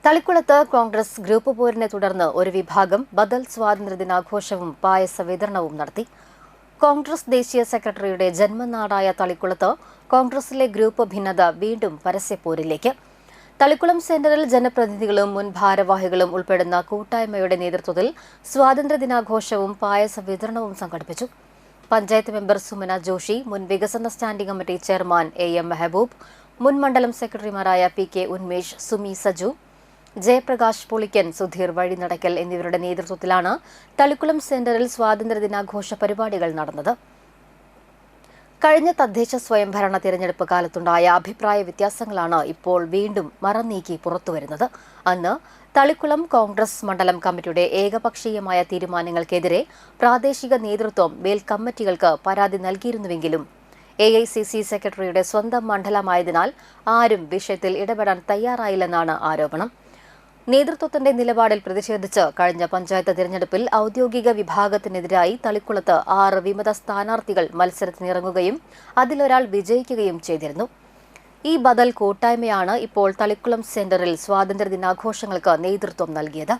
തളിക്കുളത്ത് Congress group പോരിനെ തുടർന്ന് ഒരു വിഭാഗം ബദൽ സ്വാതന്ത്ര്യദിനാഘോഷവും പായസ വിതരണവും നടത്തി. കോൺഗ്രസ് ദേശീയ സെക്രട്ടറിയുടെ ജന്മനാടായ തളിക്കുളത്ത് കോൺഗ്രസിലെ ഗ്രൂപ്പ് ഭിന്നത വീണ്ടും പരസ്യപ്പോരിലേക്ക്. തളിക്കുളം സെന്ററിൽ ജനപ്രതിനിധികളും മുൻ ഭാരവാഹികളും ഉൾപ്പെടുന്ന കൂട്ടായ്മയുടെ നേതൃത്വത്തിൽ സ്വാതന്ത്ര്യദിനാഘോഷവും പായസ വിതരണവും സംഘടിപ്പിച്ചു. പഞ്ചായത്ത് മെമ്പർ സുമന ജോഷി, മുൻ വികസന standing committee chairman AM Mehboob, മുൻ മണ്ഡലം സെക്രട്ടറിമാരായ PK ഉന്മേഷ്, സുമി സജു, ജയപ്രകാശ് പുളിക്കൻ, സുധീർ വഴിനടക്കൽ എന്നിവരുടെ നേതൃത്വത്തിലാണ് തളിക്കുളം സെന്ററിൽ സ്വാതന്ത്ര്യദിനാഘോഷ പരിപാടികൾ നടന്നത്. കഴിഞ്ഞ തദ്ദേശ സ്വയംഭരണ തിരഞ്ഞെടുപ്പ് കാലത്തുണ്ടായ അഭിപ്രായ വ്യത്യാസങ്ങളാണ് ഇപ്പോൾ വീണ്ടും മറനീക്കി പുറത്തുവരുന്നത്. അന്ന് തളിക്കുളം കോൺഗ്രസ് മണ്ഡലം കമ്മിറ്റിയുടെ ഏകപക്ഷീയമായ തീരുമാനങ്ങൾക്കെതിരെ പ്രാദേശിക നേതൃത്വം മേൽക്കമ്മിറ്റികൾക്ക് പരാതി നൽകിയിരുന്നുവെങ്കിലും AICC സെക്രട്ടറിയുടെ സ്വന്തം മണ്ഡലമായതിനാൽ ആരും വിഷയത്തിൽ ഇടപെടാൻ തയ്യാറായില്ലെന്നാണ് ആരോപണം. നേതൃത്വത്തിന്റെ നിലപാടിൽ പ്രതിഷേധിച്ച് കഴിഞ്ഞ പഞ്ചായത്ത് തിരഞ്ഞെടുപ്പിൽ ഔദ്യോഗിക വിഭാഗത്തിനെതിരായി തളിക്കുളത്ത് 6 വിമത സ്ഥാനാർത്ഥികൾ മത്സരത്തിനിറങ്ങുകയും അതിലൊരാൾ വിജയിക്കുകയും ചെയ്തിരുന്നു. ഈ ബദൽ കൂട്ടായ്മയാണ് ഇപ്പോൾ തളിക്കുളം സെന്ററിൽ സ്വാതന്ത്ര്യദിനാഘോഷങ്ങൾക്ക് നേതൃത്വം നൽകിയത്.